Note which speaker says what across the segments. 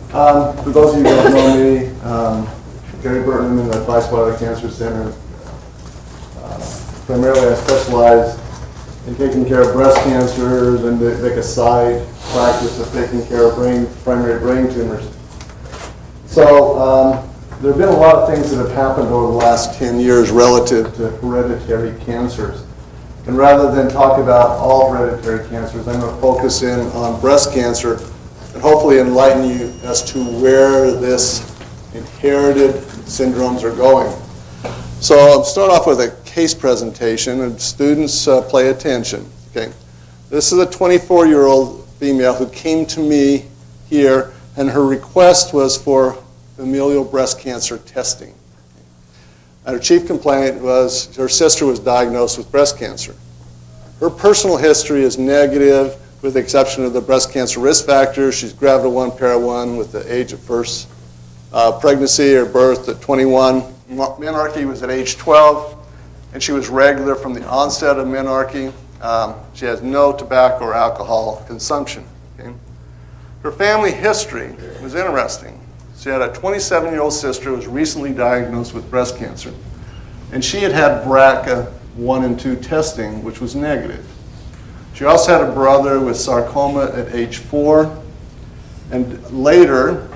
Speaker 1: For those of you who don't know me, Gary Burton, I'm in the Feist-Weiller Cancer Center. Primarily I specialize in taking care of breast cancers and make a side practice of taking care of primary brain tumors. So there have been a lot of things that have happened over the last 10 years relative to hereditary cancers. And rather than talk about all hereditary cancers, I'm going to focus in on breast cancer and hopefully enlighten you as to where this inherited syndromes are going. So I'll start off with a case presentation, and students pay attention. Okay, this is a 24-year-old female who came to me here, and her request was for familial breast cancer testing. And her chief complaint was her sister was diagnosed with breast cancer. Her personal history is negative, with the exception of the breast cancer risk factors. She's gravida 1, para 1, with the age of first pregnancy or birth at 21. Menarche was at age 12, and she was regular from the onset of menarche. She has no tobacco or alcohol consumption. Okay? Her family history was interesting. She had a 27-year-old sister who was recently diagnosed with breast cancer, and she had had BRCA 1 and 2 testing, which was negative. She also had a brother with sarcoma at age 4, and later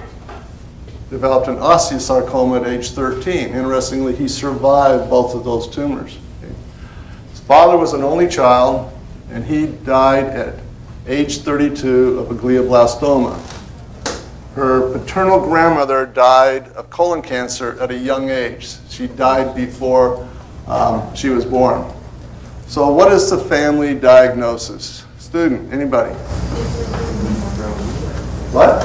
Speaker 1: developed an osteosarcoma at age 13. Interestingly, he survived both of those tumors. Okay. His father was an only child, and he died at age 32 of a glioblastoma. Her paternal grandmother died of colon cancer at a young age. She died before she was born. So what is the family diagnosis? Student, anybody? What?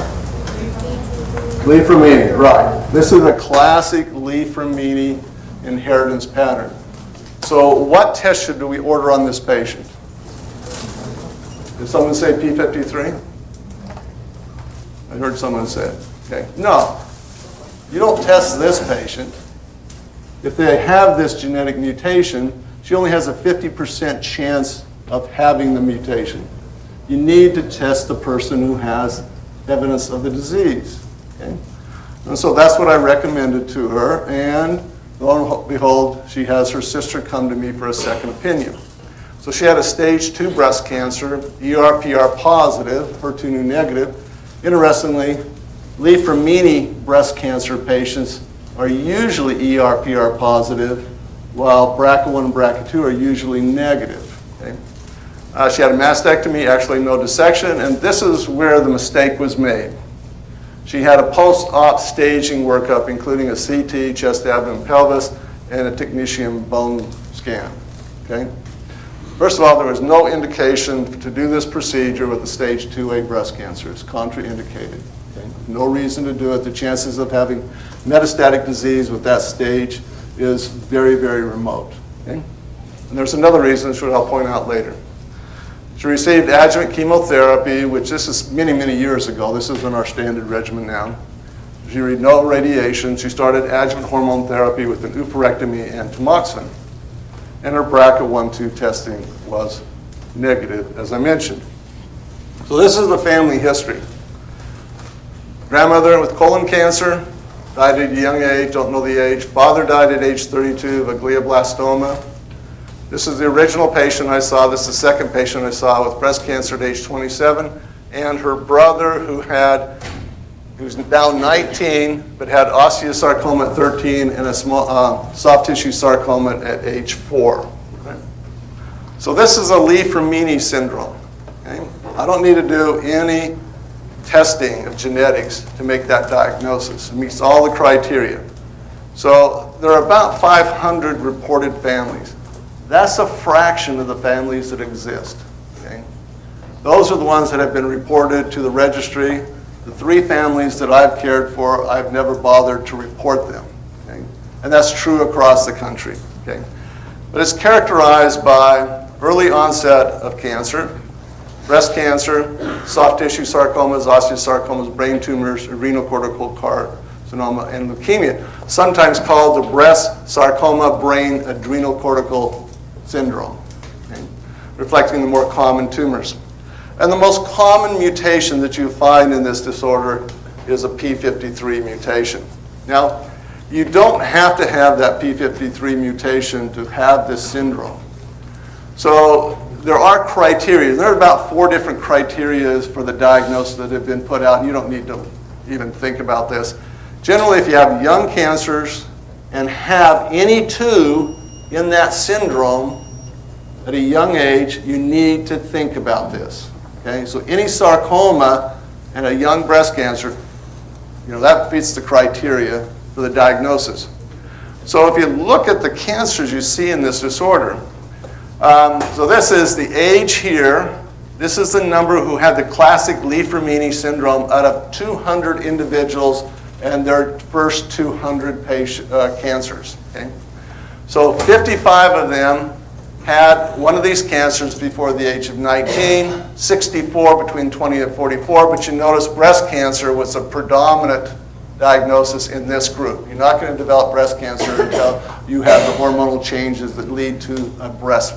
Speaker 1: Li-Fraumeni, right. This is a classic Li-Fraumeni inheritance pattern. So what test should we order on this patient? Did someone say P53? I heard someone say it. Okay. No, you don't test this patient. If they have this genetic mutation, she only has a 50% chance of having the mutation. You need to test the person who has evidence of the disease. Okay? And so that's what I recommended to her, and lo and behold, she has her sister come to me for a second opinion. So she had a stage 2 breast cancer, ER/PR positive, HER2 negative. Interestingly, Li-Fraumeni breast cancer patients are usually ER/PR positive, while BRCA1 and BRCA2 are usually negative. Okay? She had a mastectomy, actually no dissection, and this is where the mistake was made. She had a post-op staging workup, including a CT, chest, abdomen, pelvis, and a technetium bone scan. Okay? First of all, there was no indication to do this procedure with a stage 2A breast cancer. It's contraindicated. Okay? No reason to do it. The chances of having metastatic disease with that stage is very, very remote. Okay? And there's another reason, which I'll point out later. She received adjuvant chemotherapy, which this is many, many years ago. This isn't our standard regimen now. She received no radiation. She started adjuvant hormone therapy with an oophorectomy and tamoxifen. And her BRCA1/2 testing was negative, as I mentioned. So this is the family history. Grandmother with colon cancer, died at a young age, don't know the age. Father died at age 32 of a glioblastoma. This is the original patient I saw. This is the second patient I saw with breast cancer at age 27. And her brother who's now 19, but had osteosarcoma at 13 and a small soft tissue sarcoma at age 4. Okay? So this is a Li-Fraumeni syndrome. Okay? I don't need to do any testing of genetics to make that diagnosis. It meets all the criteria. So there are about 500 reported families. That's a fraction of the families that exist. Okay? Those are the ones that have been reported to the registry. The 3 families that I've cared for, I've never bothered to report them. Okay? And that's true across the country. Okay? But it's characterized by early onset of cancer, breast cancer, soft tissue sarcomas, osteosarcomas, brain tumors, renal cortical carcinoma, and leukemia, sometimes called the breast sarcoma brain adrenal cortical syndrome, okay? Reflecting the more common tumors. And the most common mutation that you find in this disorder is a p53 mutation. Now, you don't have to have that p53 mutation to have this syndrome. So there are criteria. There are about 4 different criteria for the diagnosis that have been put out, and you don't need to even think about this. Generally, if you have young cancers and have any 2 in that syndrome at a young age, you need to think about this. Okay? So any sarcoma and a young breast cancer, that fits the criteria for the diagnosis. So if you look at the cancers you see in this disorder, so this is the age here. This is the number who had the classic Li-Fraumeni syndrome out of 200 individuals and their first 200 cancers. Okay? So 55 of them had one of these cancers before the age of 19, 64 between 20 and 44, but you notice breast cancer was a predominant diagnosis in this group. You're not going to develop breast cancer until you have the hormonal changes that lead to a breast.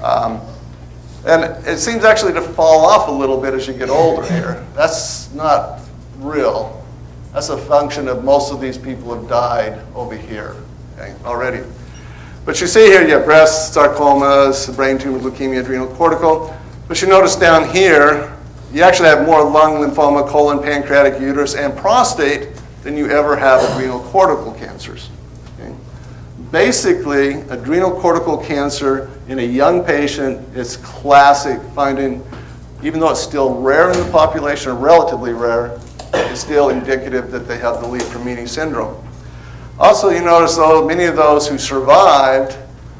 Speaker 1: And it seems actually to fall off a little bit as you get older here. That's not real. That's a function of most of these people have died over here, okay, already. But you see here you have breast, sarcomas, brain tumors, leukemia, adrenal cortical. But you notice down here, you actually have more lung, lymphoma, colon, pancreatic, uterus, and prostate than you ever have adrenal cortical cancers. Okay? Basically, adrenal cortical cancer in a young patient is classic finding, even though it's still rare in the population, or relatively rare, it's still indicative that they have the Li-Fraumeni syndrome. Also, you notice, though, many of those who survived,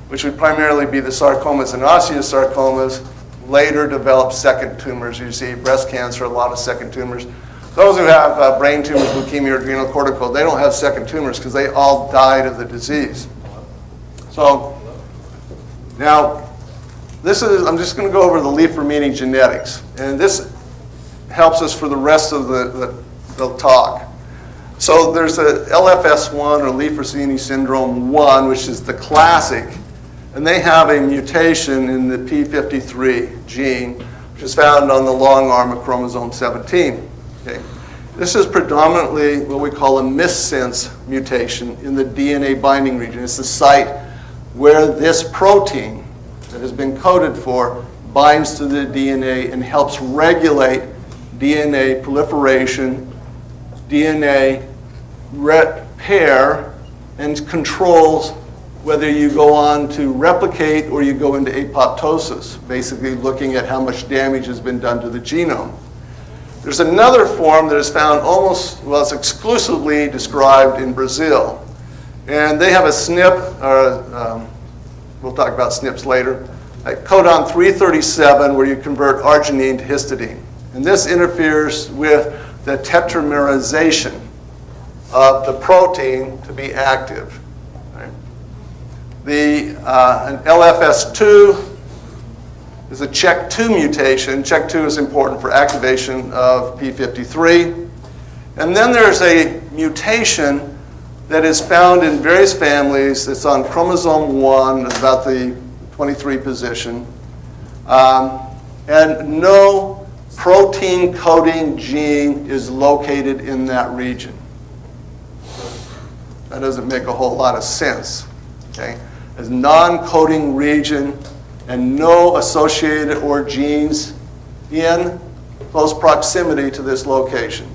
Speaker 1: which would primarily be the sarcomas and osteosarcomas, later developed second tumors. You see breast cancer, a lot of second tumors. Those who have brain tumors, leukemia, adrenal cortical, they don't have second tumors because they all died of the disease. So now, I'm just going to go over the Li-Fraumeni genetics. And this helps us for the rest of the talk. So there's a LFS1 or Li-Fraumeni syndrome 1, which is the classic. And they have a mutation in the p53 gene, which is found on the long arm of chromosome 17. Okay. This is predominantly what we call a missense mutation in the DNA binding region. It's the site where this protein that has been coded for binds to the DNA and helps regulate DNA proliferation, DNA repair, and controls whether you go on to replicate or you go into apoptosis, basically looking at how much damage has been done to the genome. There's another form that is found it's exclusively described in Brazil. And they have a SNP, we'll talk about SNPs later, codon 337, where you convert arginine to histidine. And this interferes with the tetramerization of the protein to be active. Right? An LFS2 is a CHEK2 mutation. CHEK2 is important for activation of p53. And then there's a mutation that is found in various families. It's on chromosome 1, about the 23 position. And no protein coding gene is located in that region. That doesn't make a whole lot of sense. Okay? There's non-coding region and no associated or genes in close proximity to this location.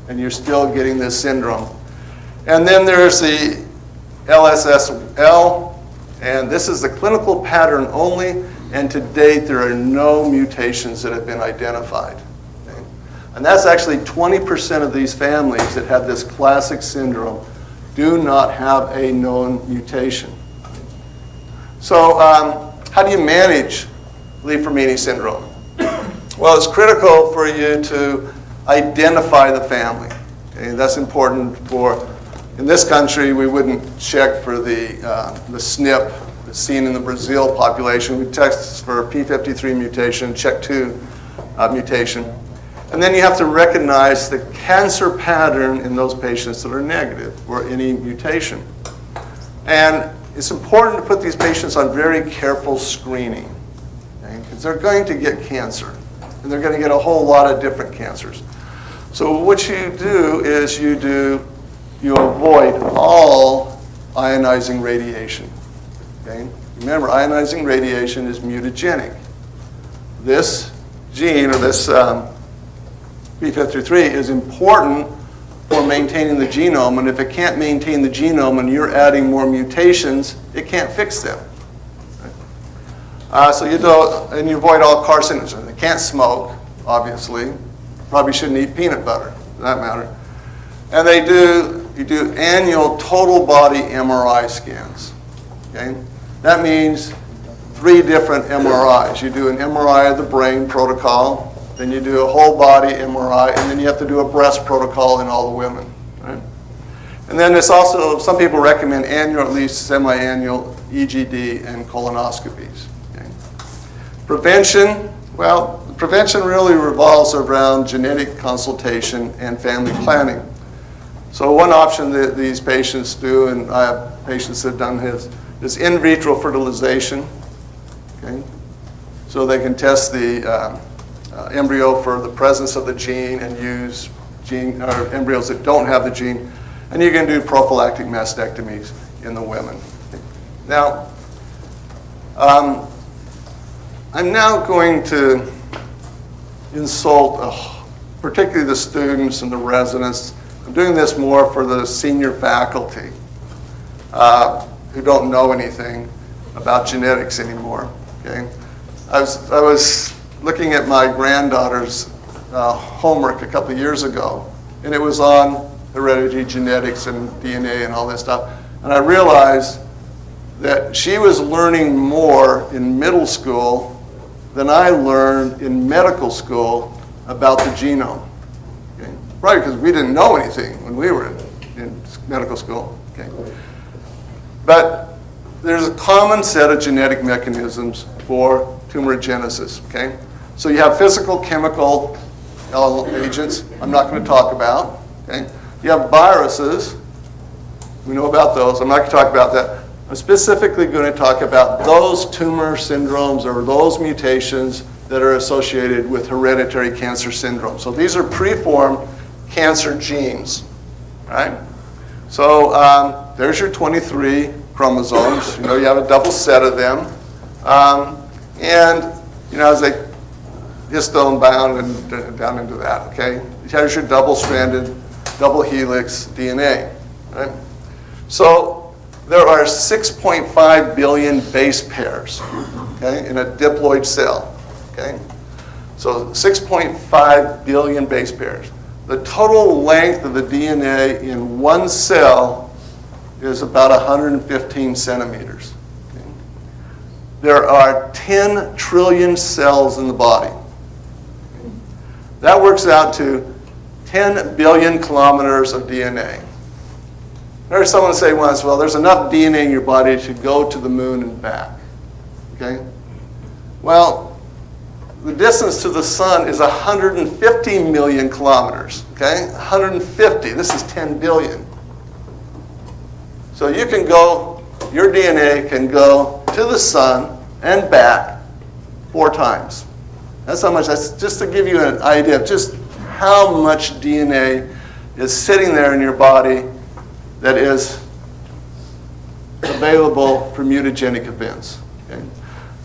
Speaker 1: And you're still getting this syndrome. And then there's the LSSL, and this is the clinical pattern only, and to date there are no mutations that have been identified. Okay? And that's actually 20% of these families that have this classic syndrome do not have a known mutation. So how do you manage Li-Fraumeni syndrome? Well, it's critical for you to identify the family. Okay? That's important for, in this country, we wouldn't check for the SNP that's seen in the Brazil population. We test for p53 mutation, CHEK2 mutation. And then you have to recognize the cancer pattern in those patients that are negative or any mutation. And it's important to put these patients on very careful screening, okay? Because they're going to get cancer, and they're going to get a whole lot of different cancers. So what you do is you avoid all ionizing radiation. Okay? Remember, ionizing radiation is mutagenic. This gene, or this p53, is important for maintaining the genome, and if it can't maintain the genome and you're adding more mutations, it can't fix them. So you avoid all carcinogens. They can't smoke, obviously. Probably shouldn't eat peanut butter, for that matter. And you do annual total body MRI scans. Okay? That means 3 different MRIs. You do an MRI of the brain protocol, then you do a whole body MRI, and then you have to do a breast protocol in all the women. Right? And then it's also, some people recommend annual, at least semi-annual EGD and colonoscopies. Okay? Prevention, well, prevention really revolves around genetic consultation and family planning. So one option that these patients do, and I have patients that have done this, is in vitro fertilization. Okay? So they can test the embryo for the presence of the gene and use embryos that don't have the gene. And you can do prophylactic mastectomies in the women. Now, I'm now going to insult particularly the students and the residents. I'm doing this more for the senior faculty who don't know anything about genetics anymore. Okay? I was looking at my granddaughter's homework a couple of years ago, and it was on hereditary genetics and DNA and all this stuff. And I realized that she was learning more in middle school than I learned in medical school about the genome. Okay? Right, because we didn't know anything when we were in medical school. Okay? But there's a common set of genetic mechanisms for tumorigenesis. Okay? So you have physical, chemical agents I'm not going to talk about. Okay? You have viruses. We know about those. I'm not going to talk about that. I'm specifically going to talk about those tumor syndromes or those mutations that are associated with hereditary cancer syndrome. So these are preformed cancer genes, right? So there's your 23 chromosomes. You know, you have a double set of them. And, you know, as they histone bound and down into that, okay? Here's your double-stranded, double helix DNA, right? So there are 6.5 billion base pairs, okay, in a diploid cell, okay? So 6.5 billion base pairs. The total length of the DNA in one cell is about 115 centimeters. Okay? There are 10 trillion cells in the body. Okay? That works out to 10 billion kilometers of DNA. I heard someone say once, well, there's enough DNA in your body to go to the moon and back. Okay? Well, the distance to the sun is 150 million kilometers. Okay? 150. This is 10 billion. So you can go, your DNA can go to the sun and back 4 times. That's how much, that's just to give you an idea of just how much DNA is sitting there in your body that is available for mutagenic events. Okay?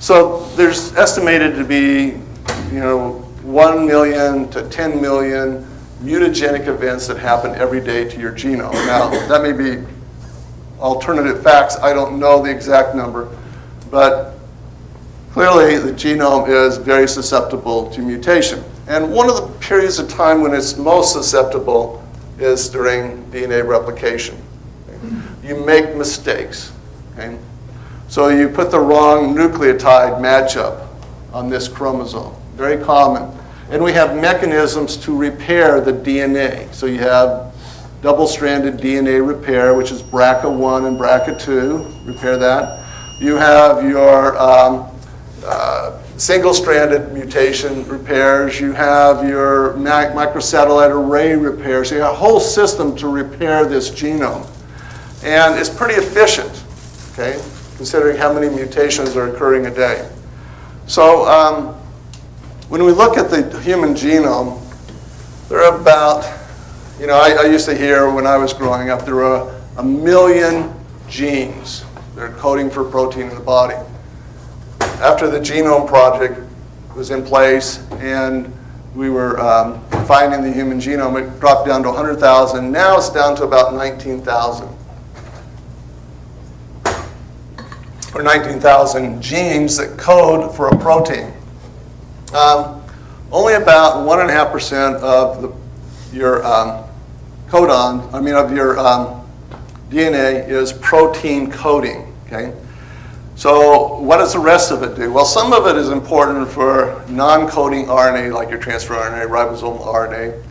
Speaker 1: So there's estimated to be, 1 million to 10 million mutagenic events that happen every day to your genome. Now, that may be alternative facts. I don't know the exact number, but clearly the genome is very susceptible to mutation. And one of the periods of time when it's most susceptible is during DNA replication. You make mistakes. Okay? So you put the wrong nucleotide matchup on this chromosome. Very common. And we have mechanisms to repair the DNA. So you have double-stranded DNA repair, which is BRCA1 and BRCA2. Repair that. You have your single-stranded mutation repairs. You have your microsatellite array repairs. So you have a whole system to repair this genome. And it's pretty efficient, okay, considering how many mutations are occurring a day. So when we look at the human genome, There are about, I used to hear when I was growing up, there were 1 million genes that are coding for protein in the body. After the Genome Project was in place and we were finding the human genome, it dropped down to 100,000. Now it's down to about 19,000. Or 19,000 genes that code for a protein. Only about 1.5% of your DNA is protein coding. Okay. So what does the rest of it do? Well, some of it is important for non-coding RNA, like your transfer RNA, ribosomal RNA.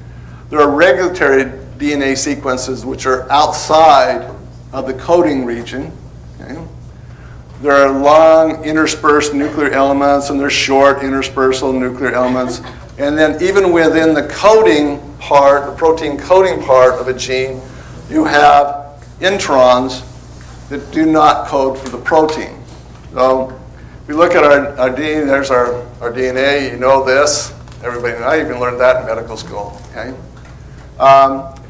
Speaker 1: There are regulatory DNA sequences which are outside of the coding region. Okay? There are long interspersed nuclear elements, and there's short interspersal nuclear elements. And then even within the coding part, the protein coding part of a gene, you have introns that do not code for the protein. So if we look at our DNA, there's our DNA, you know this. Everybody, I even learned that in medical school. Okay?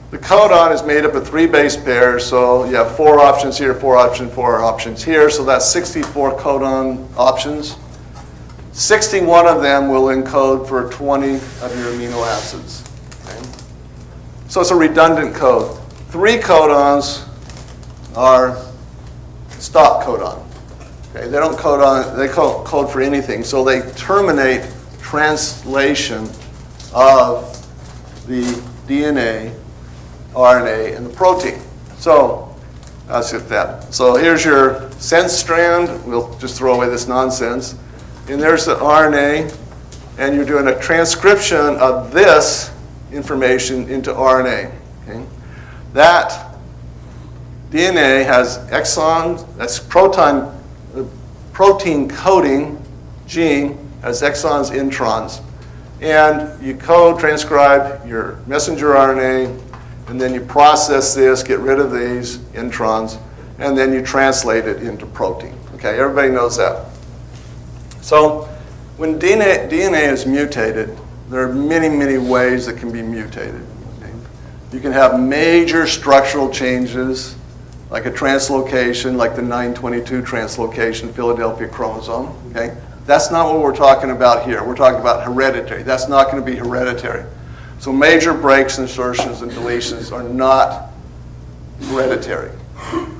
Speaker 1: The codon is made up of 3 base pairs, so you have 4 options here, 4 options here, so that's 64 codon options. 61 of them will encode for 20 of your amino acids. Okay? So it's a redundant code. 3 codons are stop codon. Okay? They don't code for anything, so they terminate translation of the DNA, RNA, and the protein. So that's it that. So here's your sense strand. We'll just throw away this nonsense. And there's the RNA, and you're doing a transcription of this information into RNA. Okay? That DNA has exons, that's protein coding gene has exons, introns. And you code, transcribe your messenger RNA, and then you process this, get rid of these introns, and then you translate it into protein. Okay, everybody knows that. So when DNA is mutated, there are many, many ways it can be mutated. Okay? You can have major structural changes, like a translocation, like the 922 translocation, Philadelphia chromosome. Okay? That's not what we're talking about here. We're talking about hereditary. That's not going to be hereditary. So major breaks, insertions, and deletions are not hereditary.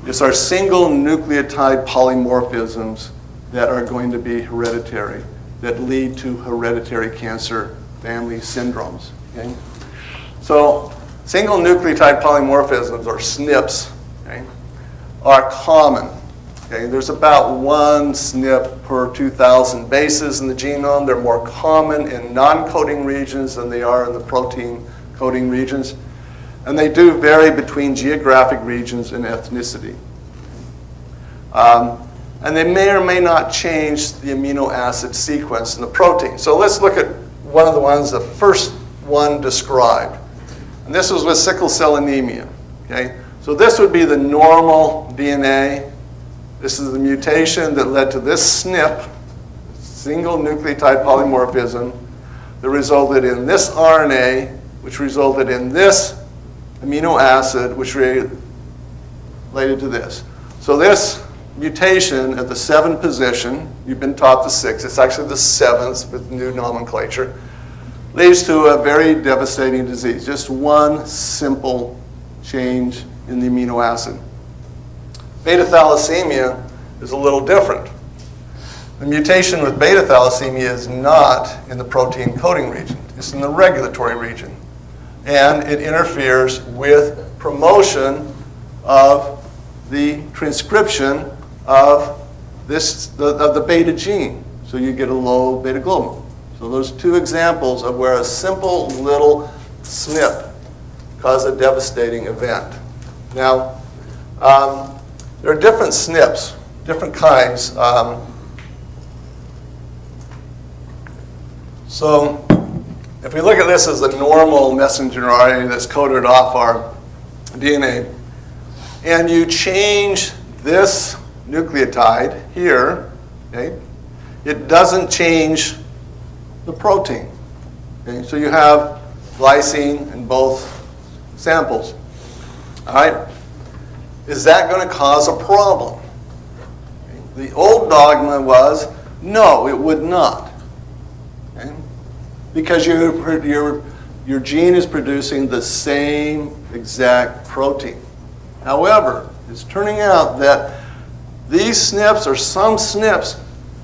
Speaker 1: It's our single nucleotide polymorphisms that are going to be hereditary, that lead to hereditary cancer family syndromes. Okay? So single nucleotide polymorphisms, or SNPs, okay, are common. Okay? There's about 1 SNP per 2,000 bases in the genome. They're more common in non-coding regions than they are in the protein coding regions. And they do vary between geographic regions and ethnicity. And they may or may not change the amino acid sequence in the protein. So let's look at one of the ones, the first one described. And this was with sickle cell anemia. Okay? So this would be the normal DNA. This is the mutation that led to this SNP, single nucleotide polymorphism, that resulted in this RNA, which resulted in this amino acid, which related to this. So this mutation at the 7th position, you've been taught the 6th, it's actually the 7th with new nomenclature, leads to a very devastating disease. Just one simple change in the amino acid. Beta thalassemia is a little different. The mutation with beta thalassemia is not in the protein coding region. It's in the regulatory region. And it interferes with promotion of the transcription of the beta gene. So you get a low beta globin. So those 2 examples of where a simple little SNP caused a devastating event. Now, there are different SNPs, different kinds. So if we look at this as a normal messenger RNA that's coded off our DNA, and you change this nucleotide here, okay, it doesn't change the protein. Okay? So you have glycine in both samples. All right? Is that going to cause a problem? The old dogma was, no, it would not. Okay? Because your gene is producing the same exact protein. However, it's turning out that these SNPs or some SNPs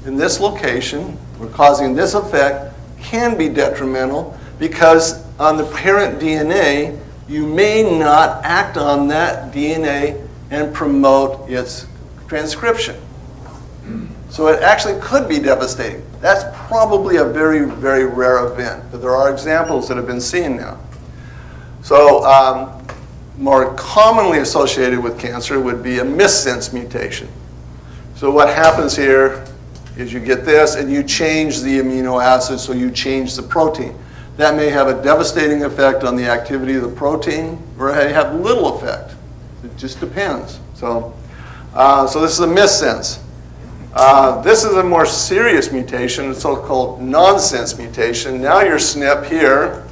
Speaker 1: in this location, or causing this effect, can be detrimental because on the parent DNA, you may not act on that DNA and promote its transcription. So it actually could be devastating. That's probably a very, very rare event, but there are examples that have been seen now. So more commonly associated with cancer would be a missense mutation. So what happens here is you get this and you change the amino acid, so you change the protein. That may have a devastating effect on the activity of the protein, or it may have little effect. It just depends. So this is a missense. This is a more serious mutation, it's so-called nonsense mutation. Now your SNP here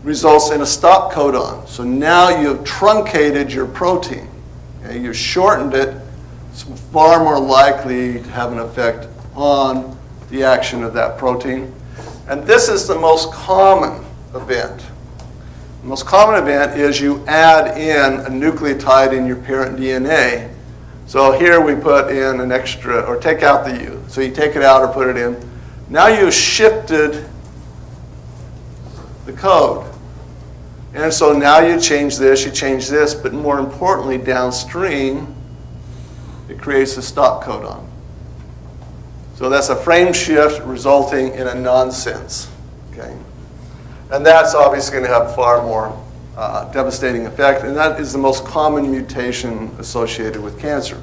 Speaker 1: results in a stop codon. So now you've truncated your protein. Okay? You've shortened it. It's far more likely to have an effect on the action of that protein. And this is the most common event. The most common event is you add in a nucleotide in your parent DNA. So here we put in an extra, or take out the U. So you take it out or put it in. Now you've shifted the code. And so now you change this, but more importantly, downstream, it creates a stop codon. So that's a frame shift resulting in a nonsense. Okay? And that's obviously going to have far more devastating effect, and that is the most common mutation associated with cancer.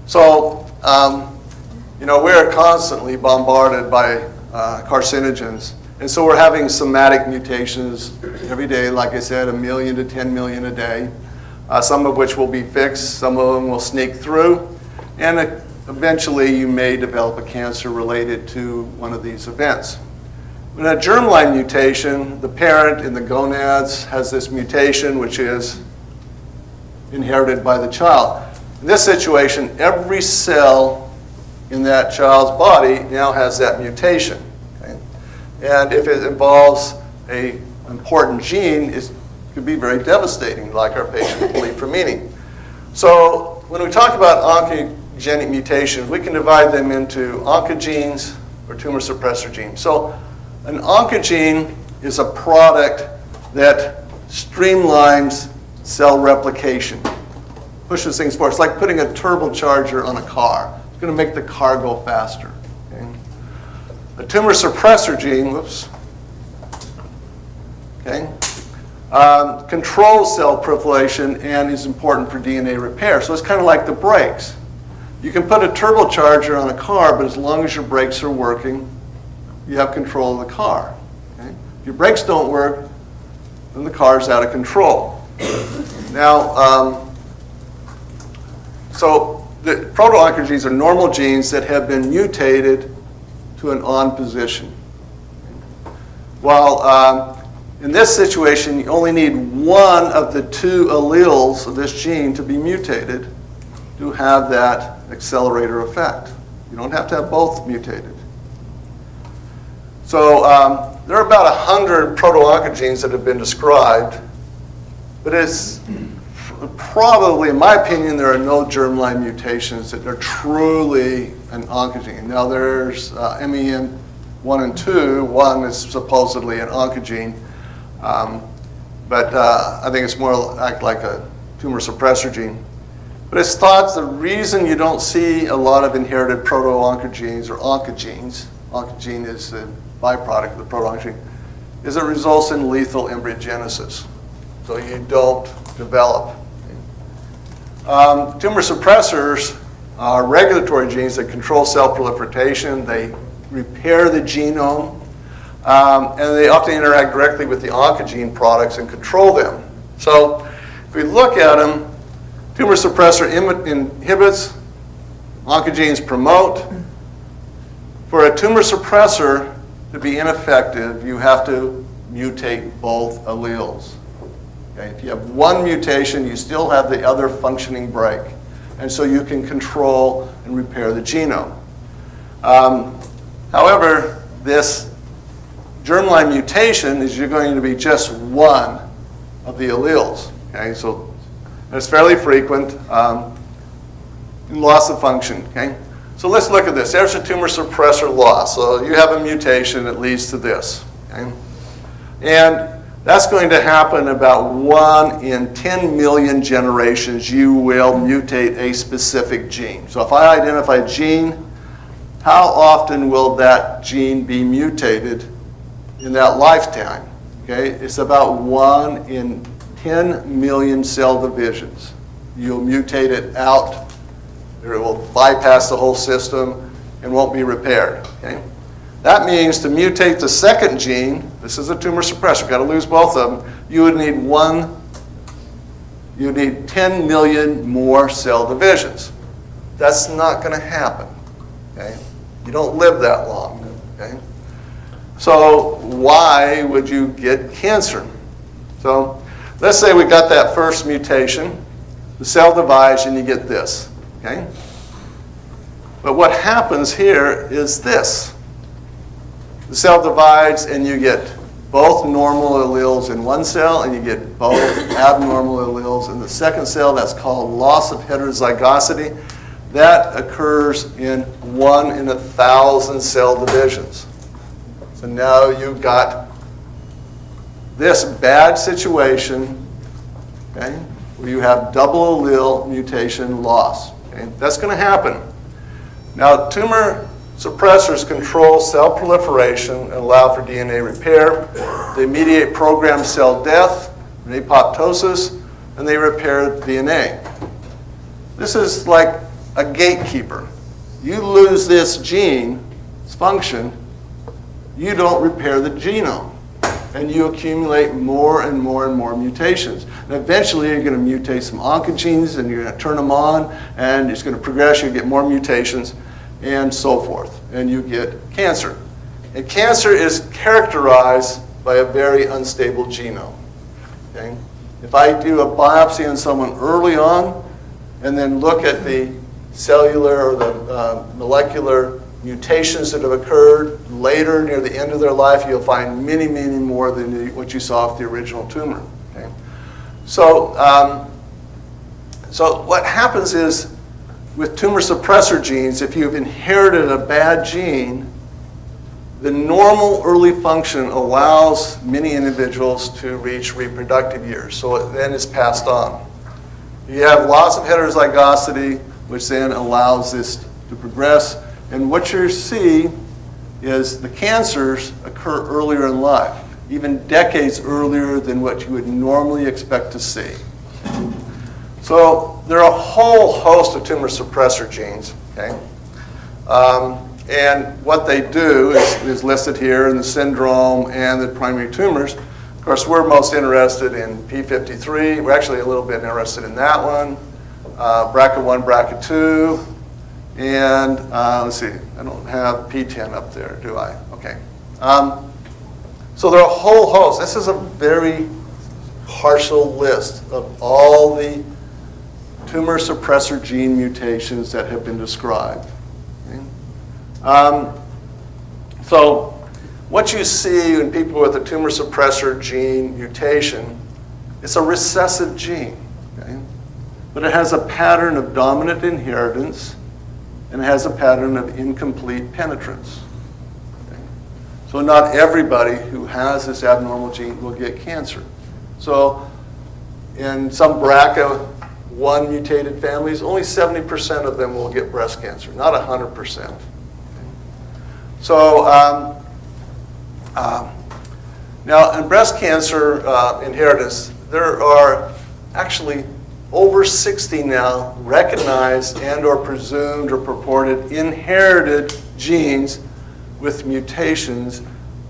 Speaker 1: So, we're constantly bombarded by carcinogens, and so we're having somatic mutations every day, like I said, 1 million to 10 million a day, some of which will be fixed, some of them will sneak through, and eventually you may develop a cancer related to one of these events. In a germline mutation, the parent in the gonads has this mutation which is inherited by the child. In this situation, every cell in that child's body now has that mutation. Okay? And if it involves an important gene, it could be very devastating, like our patient with leukemia. So when we talk about oncogenic mutations, we can divide them into oncogenes or tumor suppressor genes. So an oncogene is a product that streamlines cell replication, pushes things forward. It's like putting a turbocharger on a car. It's going to make the car go faster. Okay? A tumor suppressor gene, controls cell proliferation and is important for DNA repair. So it's kind of like the brakes. You can put a turbocharger on a car, but as long as your brakes are working, you have control of the car. Okay? If your brakes don't work, then the car's out of control. Now, so the proto-oncogenes are normal genes that have been mutated to an on position. While in this situation, you only need one of the two alleles of this gene to be mutated to have that accelerator effect. You don't have to have both mutated. So there are about 100 proto-oncogenes that have been described, but it's probably, in my opinion, there are no germline mutations that are truly an oncogene. Now there's MEN1 and 2. One is supposedly an oncogene, but I think it's more like a tumor suppressor gene. But it's thought the reason you don't see a lot of inherited proto-oncogenes or oncogenes, oncogene is the byproduct of the proto-oncogene, is it results in lethal embryogenesis. So you don't develop. Tumor suppressors are regulatory genes that control cell proliferation. They repair the genome, and they often interact directly with the oncogene products and control them. So if we look at them, tumor suppressor inhibits, oncogenes promote. For a tumor suppressor, to be ineffective, you have to mutate both alleles. Okay? If you have one mutation, you still have the other functioning break. And so you can control and repair the genome. However, this germline mutation is you're going to be just one of the alleles. Okay? So it's fairly frequent in loss of function. Okay? So let's look at this. There's a tumor suppressor loss. So you have a mutation that leads to this. Okay? And that's going to happen about 1 in 10 million generations. You will mutate a specific gene. So if I identify a gene, how often will that gene be mutated in that lifetime? Okay? It's about 1 in 10 million cell divisions. You'll mutate it out. It will bypass the whole system and won't be repaired. Okay? That means to mutate the second gene, this is a tumor suppressor, you've got to lose both of them, you would need 10 million more cell divisions. That's not going to happen. Okay? You don't live that long. Okay? So why would you get cancer? So let's say we got that first mutation, the cell divides and you get this. Okay? But what happens here is this. The cell divides and you get both normal alleles in one cell and you get both abnormal alleles in the second cell. That's called loss of heterozygosity. That occurs in 1 in 1,000 cell divisions. So now you've got this bad situation, okay, where you have double allele mutation loss. Okay? That's going to happen. Now, tumor suppressors control cell proliferation and allow for DNA repair. They mediate programmed cell death and apoptosis, and they repair DNA. This is like a gatekeeper. You lose this gene, its function, you don't repair the genome. And you accumulate more and more and more mutations. And eventually you're going to mutate some oncogenes and you're going to turn them on and it's going to progress, you get more mutations and so forth. And you get cancer. And cancer is characterized by a very unstable genome. Okay? If I do a biopsy on someone early on and then look at the cellular or the molecular mutations that have occurred later near the end of their life, you'll find many, many more than what you saw with the original tumor. Okay? So what happens is with tumor suppressor genes, if you've inherited a bad gene, the normal early function allows many individuals to reach reproductive years. So it then is passed on. You have loss of heterozygosity, which then allows this to progress. And what you see is the cancers occur earlier in life, even decades earlier than what you would normally expect to see. So there are a whole host of tumor suppressor genes. Okay? And what they do is listed here in the syndrome and the primary tumors. Of course, we're most interested in P53. We're actually a little bit interested in that one. BRCA1, BRCA2. And let's see, I don't have P10 up there, do I? Okay. So there are a whole host. This is a very partial list of all the tumor suppressor gene mutations that have been described. Okay? So what you see in people with a tumor suppressor gene mutation, it's a recessive gene. Okay? But it has a pattern of dominant inheritance and it has a pattern of incomplete penetrance. Okay? So not everybody who has this abnormal gene will get cancer. So in some BRCA1 mutated families, only 70% of them will get breast cancer, not 100%. Okay? So now in breast cancer inheritance, there are actually over 60 now recognized and or presumed or purported inherited genes with mutations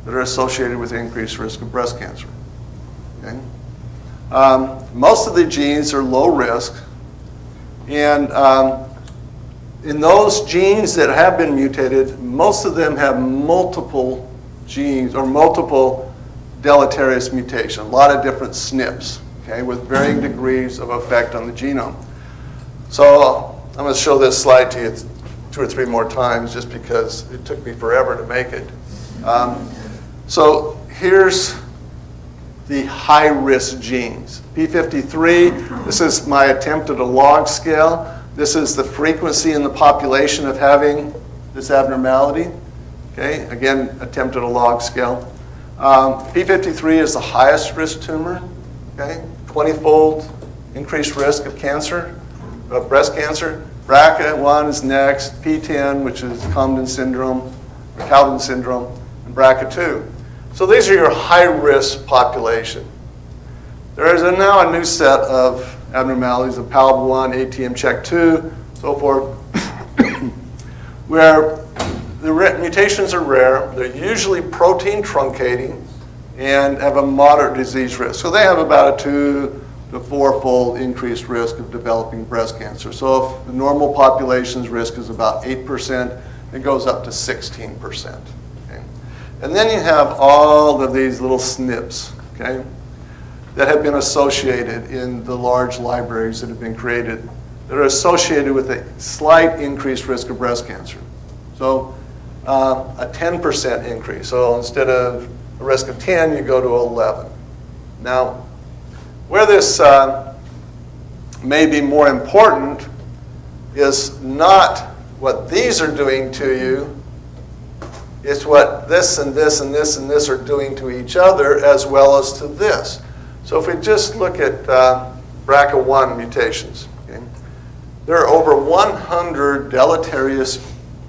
Speaker 1: that are associated with increased risk of breast cancer. Okay? Most of the genes are low risk, and in those genes that have been mutated, most of them have multiple genes or multiple deleterious mutations, a lot of different SNPs, okay, with varying degrees of effect on the genome. So I'm going to show this slide to you 2 or 3 more times just because it took me forever to make it. So here's the high-risk genes. P53, this is my attempt at a log scale. This is the frequency in the population of having this abnormality. Okay, again, attempt at a log scale. P53 is the highest risk tumor. Okay, 20-fold increased risk of cancer, of breast cancer. BRCA1 is next. P10, which is Cowden syndrome, and BRCA2. So these are your high-risk population. There is now a new set of abnormalities of PALB1, ATM-CHEK2, so forth, where the mutations are rare. They're usually protein truncating and have a moderate disease risk. So they have about a 2 to 4-fold increased risk of developing breast cancer. So if the normal population's risk is about 8%, it goes up to 16%. And then you have all of these little SNPs, okay, that have been associated in the large libraries that have been created that are associated with a slight increased risk of breast cancer. So a 10% increase. So instead of a risk of 10, you go to 11. Now, where this may be more important is not what these are doing to you. It's what this and this and this and this are doing to each other as well as to this. So if we just look at BRCA1 mutations, okay, there are over 100 deleterious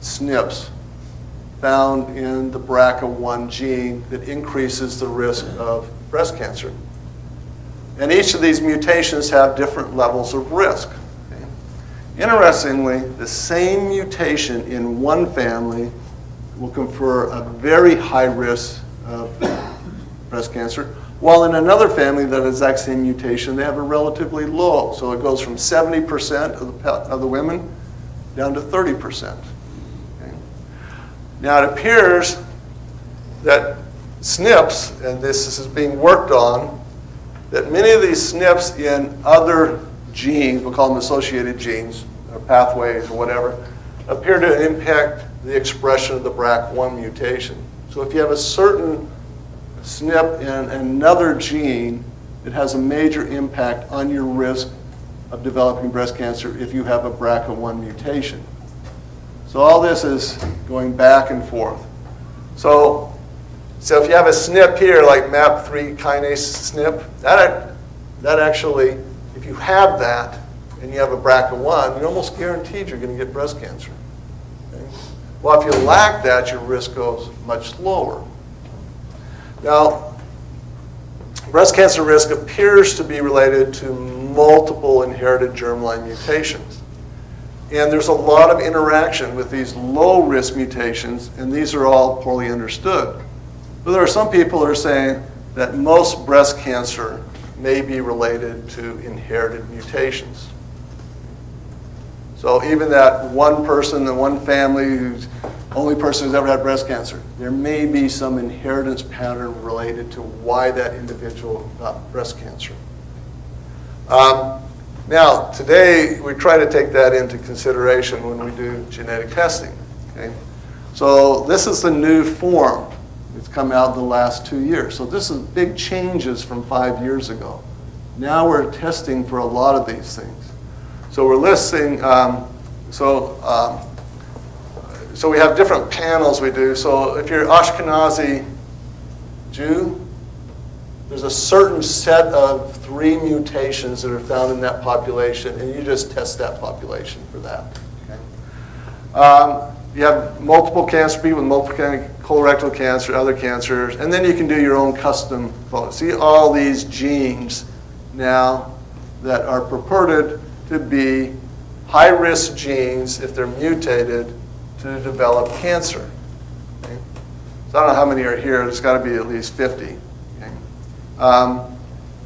Speaker 1: SNPs found in the BRCA1 gene that increases the risk of breast cancer. And each of these mutations have different levels of risk. Okay. Interestingly, the same mutation in one family will confer a very high risk of breast cancer, while in another family that has that same mutation, they have a relatively low. So it goes from 70% of the women down to 30%. Okay. Now it appears that SNPs, and this is being worked on, that many of these SNPs in other genes, we'll call them associated genes, or pathways or whatever, appear to impact the expression of the BRCA1 mutation. So if you have a certain SNP in another gene, it has a major impact on your risk of developing breast cancer if you have a BRCA1 mutation. So all this is going back and forth. So if you have a SNP here, like MAP3 kinase SNP, that actually, if you have that and you have a BRCA1, you're almost guaranteed you're going to get breast cancer. Okay? Well, if you lack that, your risk goes much lower. Now, breast cancer risk appears to be related to multiple inherited germline mutations. And there's a lot of interaction with these low-risk mutations, and these are all poorly understood. But there are some people who are saying that most breast cancer may be related to inherited mutations. So even that one person in one family who's the only person who's ever had breast cancer, there may be some inheritance pattern related to why that individual got breast cancer. Now, today, we try to take that into consideration when we do genetic testing. Okay? So this is the new form. It's come out in the last 2 years. So this is big changes from 5 years ago. Now we're testing for a lot of these things. So we're listing, so we have different panels we do. So if you're Ashkenazi Jew, there's a certain set of 3 mutations that are found in that population, and you just test that population for that. Okay? You have multiple cancer people with multiple colorectal cancer, other cancers, and then you can do your own custom photo. See all these genes now that are purported to be high-risk genes if they're mutated to develop cancer. Okay? So I don't know how many are here. There's got to be at least 50. Okay?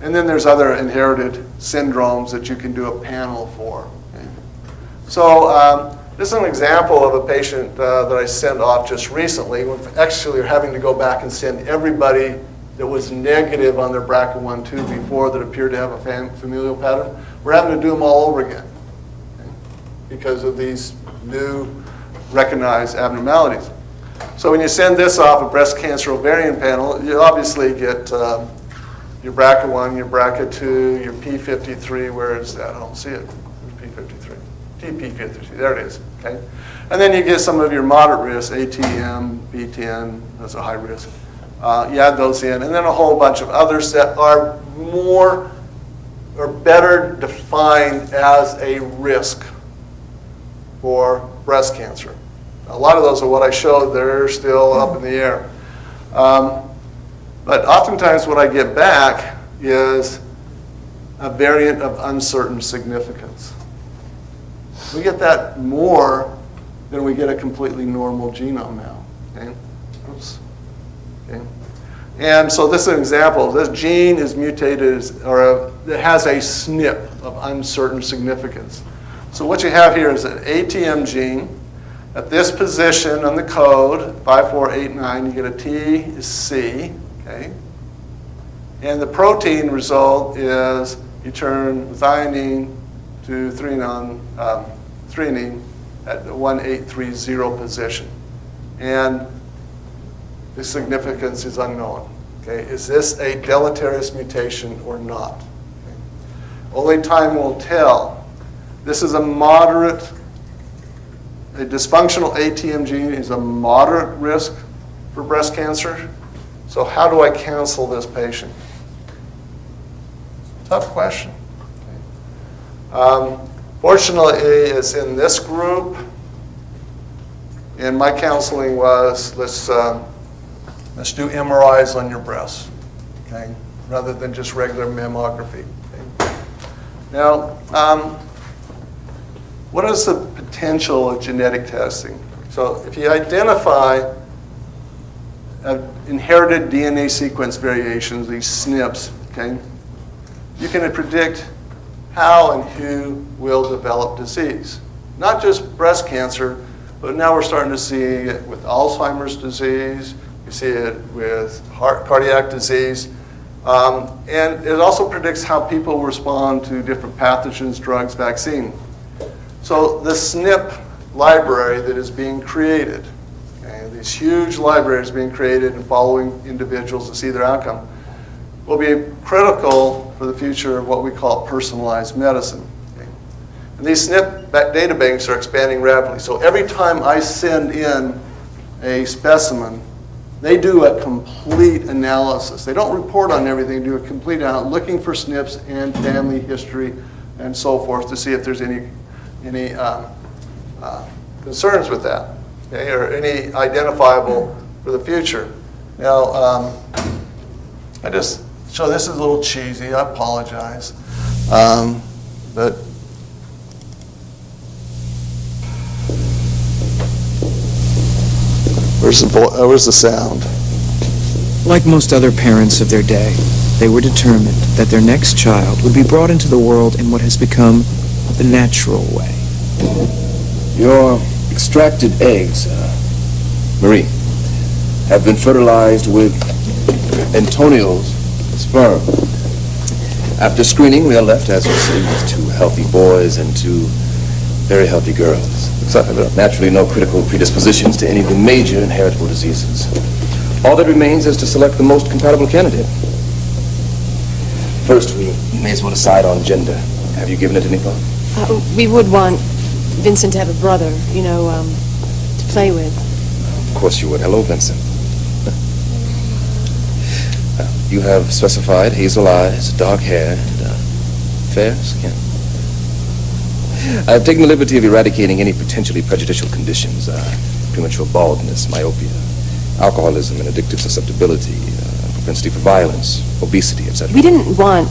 Speaker 1: And then there's other inherited syndromes that you can do a panel for. Okay? So This is an example of a patient that I sent off just recently. We're actually having to go back and send everybody that was negative on their BRCA1/2 before that appeared to have a familial pattern. We're having to do them all over again, okay, because of these new recognized abnormalities. So when you send this off a breast cancer ovarian panel, you obviously get your BRCA1, your BRCA2, your P53. Where is that? I don't see it. P53. TP53. There it is. Okay. And then you get some of your moderate risk, ATM, B10. That's a high risk. You add those in, and then a whole bunch of others that are more or better defined as a risk for breast cancer. A lot of those are what I showed. They're still up in the air. But oftentimes what I get back is a variant of uncertain significance. We get that more than we get a completely normal genome now. Okay? Oops. Okay. And so this is an example. This gene is mutated, it has a SNP of uncertain significance. So what you have here is an ATM gene. At this position on the code, 5489, you get a T is C, okay? And the protein result is you turn methionine to threonine at the 1830 position. And the significance is unknown, okay? Is this a deleterious mutation or not? Okay. Only time will tell. This is a dysfunctional ATM gene is a moderate risk for breast cancer. So how do I cancel this patient? Tough question. Okay. Fortunately, it's in this group, and my counseling was let's do MRIs on your breasts, okay, rather than just regular mammography. Okay? Now, what is the potential of genetic testing? So if you identify inherited DNA sequence variations, these SNPs, okay, you can predict how and who will develop disease. Not just breast cancer, but now we're starting to see it with Alzheimer's disease, we see it with cardiac disease, and it also predicts how people respond to different pathogens, drugs, vaccine. So the SNP library that is being created, okay, these huge libraries being created and following individuals to see their outcome, will be critical for the future of what we call personalized medicine. Okay. And these SNP data banks are expanding rapidly. So every time I send in a specimen, they do a complete analysis. They don't report on everything, do a complete analysis, looking for SNPs and family history and so forth to see if there's any concerns with that, okay, or any identifiable for the future. Now, so this is a little cheesy, I apologize. But where's the sound?
Speaker 2: Like most other parents of their day, they were determined that their next child would be brought into the world in what has become the natural way.
Speaker 3: Your extracted eggs, Marie, have been fertilized with Antonio's sperm. After screening, we are left, as you see, with 2 healthy boys and 2 very healthy girls. Naturally, no critical predispositions to any of the major inheritable diseases. All that remains is to select the most compatible candidate. First, we may as well decide on gender. Have you given it any thought?
Speaker 4: We would want Vincent to have a brother, to play with.
Speaker 3: Of course you would. Hello, Vincent. You have specified hazel eyes, dark hair, and fair skin. I have taken the liberty of eradicating any potentially prejudicial conditions, premature baldness, myopia, alcoholism and addictive susceptibility, propensity for violence, obesity, etc.
Speaker 4: We didn't want,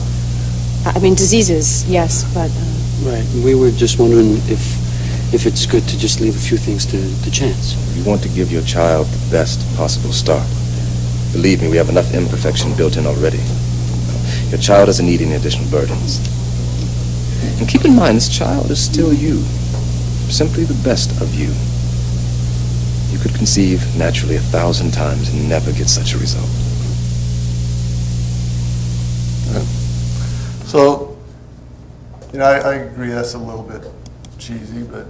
Speaker 4: diseases, yes, but...
Speaker 5: Right. We were just wondering if it's good to just leave a few things to chance.
Speaker 3: You want to give your child the best possible start. Believe me, we have enough imperfection built in already. Your child doesn't need any additional burdens. And keep in mind, this child is still you. simply the best of you. You could conceive naturally 1,000 times and never get such a result.
Speaker 1: So, I agree that's a little bit cheesy, but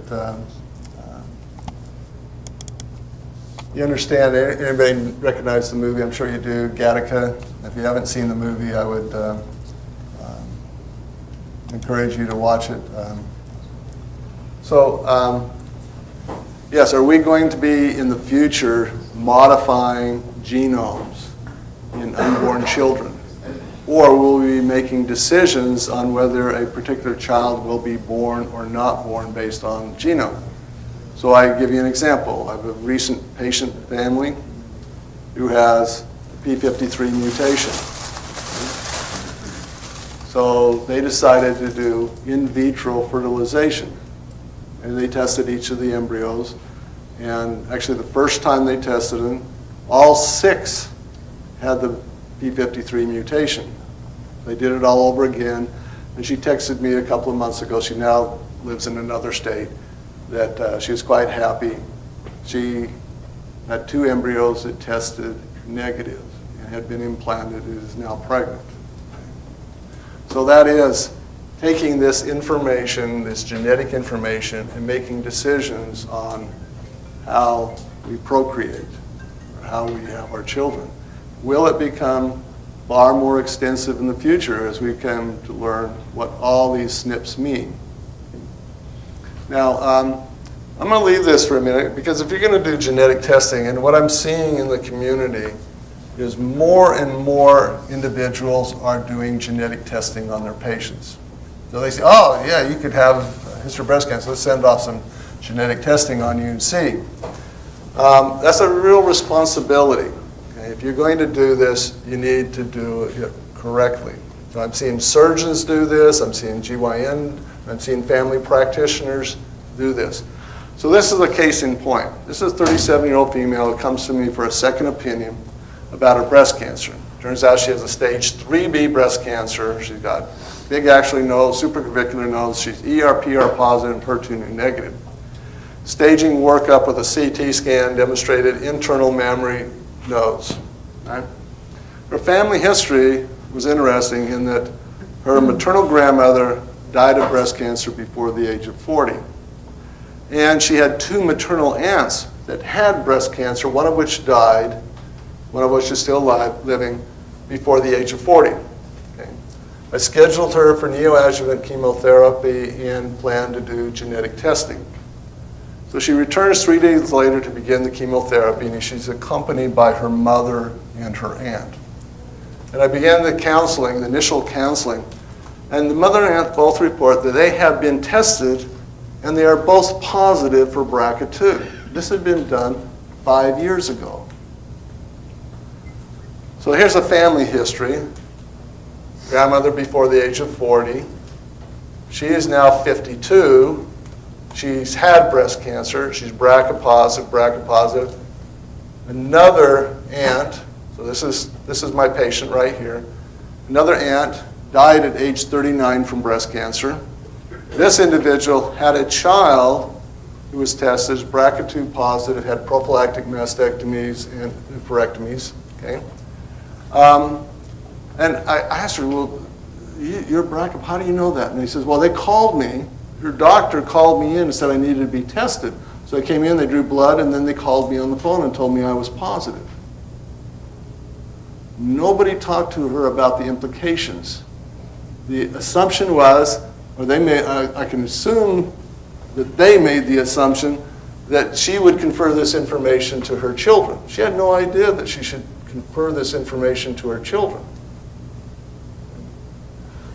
Speaker 1: you understand, anybody recognize the movie? I'm sure you do, Gattaca. If you haven't seen the movie, I would encourage you to watch it. Yes, are we going to be in the future modifying genomes in unborn children? Or will we be making decisions on whether a particular child will be born or not born based on genome? So I give you an example. I have a recent patient family who has the P53 mutation. So they decided to do in vitro fertilization. And they tested each of the embryos. And actually the first time they tested them, all 6 had the P53 mutation. They did it all over again. And she texted me a couple of months ago. She now lives in another state. That she was quite happy. She had 2 embryos that tested negative and had been implanted and is now pregnant. So that is taking this information, this genetic information, and making decisions on how we procreate, or how we have our children. Will it become far more extensive in the future as we come to learn what all these SNPs mean? Now, I'm going to leave this for a minute because if you're going to do genetic testing, and what I'm seeing in the community is more and more individuals are doing genetic testing on their patients. So they say, oh, yeah, you could have history of breast cancer. Let's send off some genetic testing on you and see. That's a real responsibility. Okay? If you're going to do this, you need to do it correctly. So I'm seeing surgeons do this. I'm seeing GYN. I'm seeing family practitioners do this. So this is a case in point. This is a 37-year-old female who comes to me for a second opinion about her breast cancer. Turns out she has a stage 3B breast cancer. She's got big actually node, supraclavicular nodes. She's ER/PR positive and HER2 negative. Staging workup with a CT scan demonstrated internal mammary nodes. Right? Her family history was interesting in that her maternal grandmother died of breast cancer before the age of 40. And she had 2 maternal aunts that had breast cancer, one of which died, one of which is still alive, living, before the age of 40. Okay. I scheduled her for neoadjuvant chemotherapy and planned to do genetic testing. So she returns 3 days later to begin the chemotherapy, and she's accompanied by her mother and her aunt. And I began the counseling, the initial counseling, and the mother and aunt both report that they have been tested and they are both positive for BRCA2. This had been done 5 years ago. So here's a family history. Grandmother before the age of 40. She is now 52. She's had breast cancer. She's BRCA positive. Another aunt, so this is my patient right here. Another aunt died at age 39 from breast cancer. This individual had a child who was tested as BRCA2 positive, had prophylactic mastectomies and oophorectomies. Okay? And I asked her, well, you're BRCA, how do you know that? And he says, well, they called me. Her doctor called me in and said I needed to be tested. So I came in, they drew blood, and then they called me on the phone and told me I was positive. Nobody talked to her about the implications. The assumption was, or they made, I can assume that they made the assumption that she would confer this information to her children. She had no idea that she should confer this information to her children.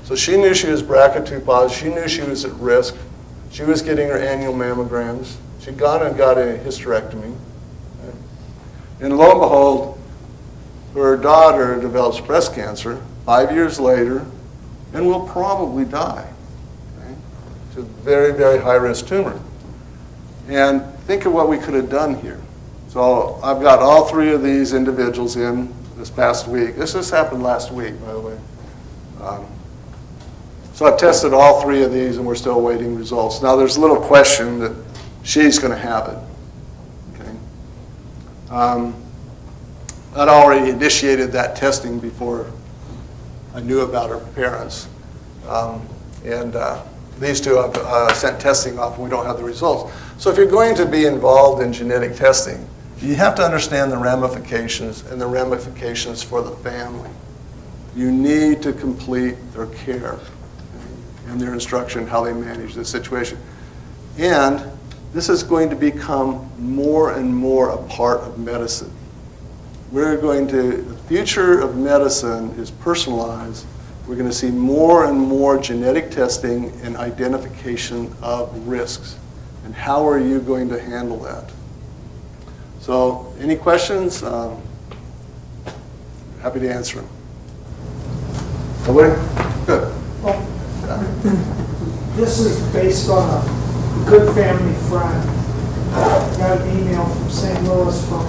Speaker 1: So she knew she was BRCA2 positive. She knew she was at risk. She was getting her annual mammograms. She'd gone and got a hysterectomy. Right? And lo and behold, her daughter develops breast cancer 5 years later and will probably die. Okay? It's a very, very high-risk tumor. And think of what we could have done here. So I've got all 3 of these individuals in this past week. This just happened last week, by the way. So I've tested all 3 of these, and we're still awaiting results. Now, there's a little question that she's going to have it. Okay. I'd already initiated that testing before I knew about her parents. These two I've sent testing off and we don't have the results. So if you're going to be involved in genetic testing, you have to understand the ramifications and the ramifications for the family. You need to complete their care and their instruction, how they manage the situation. And this is going to become more and more a part of medicine. The future of medicine is personalized. We're going to see more and more genetic testing and identification of risks. And how are you going to handle that? So, any questions? Happy to answer them. Nobody? Good.
Speaker 6: Well, this is based on a good family friend. I got an email from St. Louis from a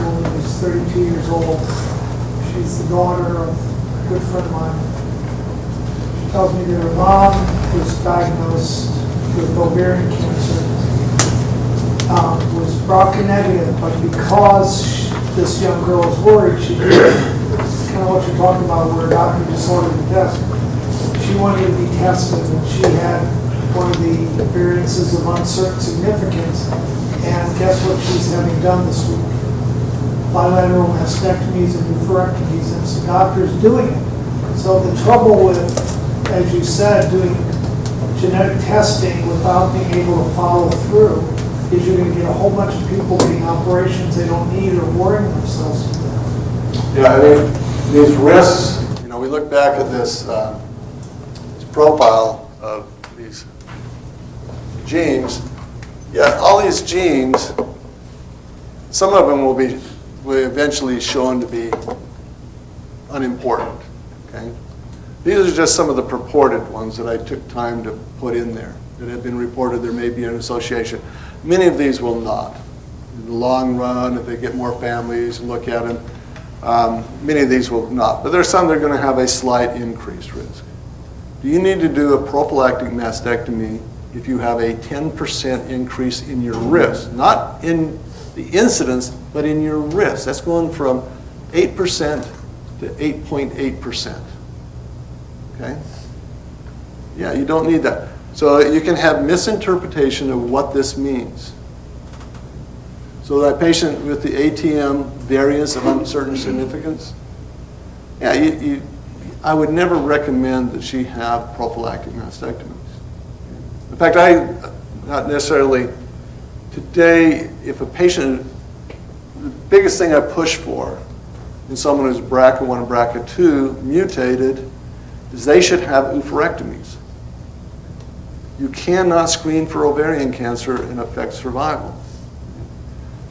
Speaker 6: woman who's 32 years old. She's the daughter of a good friend of mine. She tells me that her mom was diagnosed with ovarian cancer, was BRCA negative, but because this young girl was worried, she did kind of what you're talking about, where a doctor just ordered the test. She wanted to be tested, and she had one of the variances of uncertain significance, and guess what she's having done this week? Bilateral mastectomies and oophorectomies, and some doctors doing it. So the trouble with, as you said, doing genetic testing without being able to follow through is you're going to get a whole bunch of people getting operations they don't need or worrying themselves to death.
Speaker 1: Yeah, I mean, these risks, we look back at this profile of these genes. Yeah, all these genes, some of them will eventually shown to be unimportant. Okay, these are just some of the purported ones that I took time to put in there that have been reported. There may be an association. Many of these will not. In the long run, if they get more families and look at them, many of these will not. But there's some that are going to have a slight increased risk. Do you need to do a prophylactic mastectomy if you have a 10% increase in your risk? Not in the incidence, but in your risk. That's going from 8% to 8.8%. Okay? Yeah, you don't need that. So you can have misinterpretation of what this means. So that patient with the ATM variance of uncertain significance, yeah, I would never recommend that she have prophylactic mastectomies. In fact, not necessarily today, if a patient, the biggest thing I push for in someone who's BRCA1 and BRCA2 mutated is they should have oophorectomies. You cannot screen for ovarian cancer and affect survival.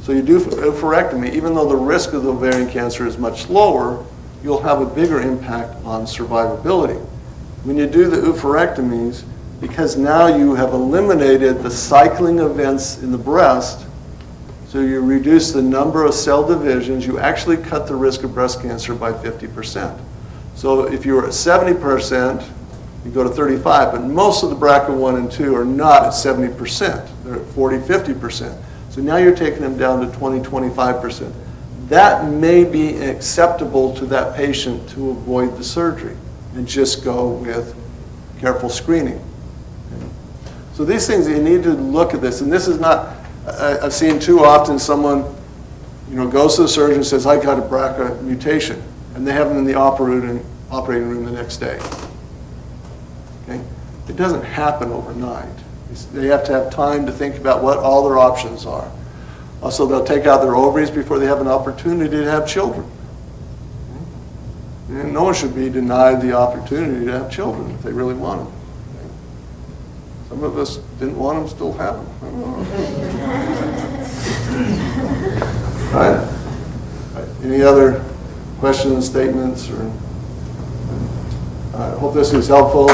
Speaker 1: So you do oophorectomy, even though the risk of the ovarian cancer is much lower, you'll have a bigger impact on survivability. When you do the oophorectomies, because now you have eliminated the cycling events in the breast, so you reduce the number of cell divisions, you actually cut the risk of breast cancer by 50%. So if you were at 70%, you go to 35, but most of the BRCA1 and 2 are not at 70%. They're at 40, 50%. So now you're taking them down to 20, 25%. That may be acceptable to that patient to avoid the surgery and just go with careful screening. Okay. So these things, you need to look at this, and this is not, I've seen too often someone goes to the surgeon and says, I got a BRCA mutation, and they have them in the operating room the next day. Okay? It doesn't happen overnight. They have to have time to think about what all their options are. Also, they'll take out their ovaries before they have an opportunity to have children. And no one should be denied the opportunity to have children if they really want them. Some of us didn't want them, still have them. Right? Any other questions, statements? I hope this was helpful.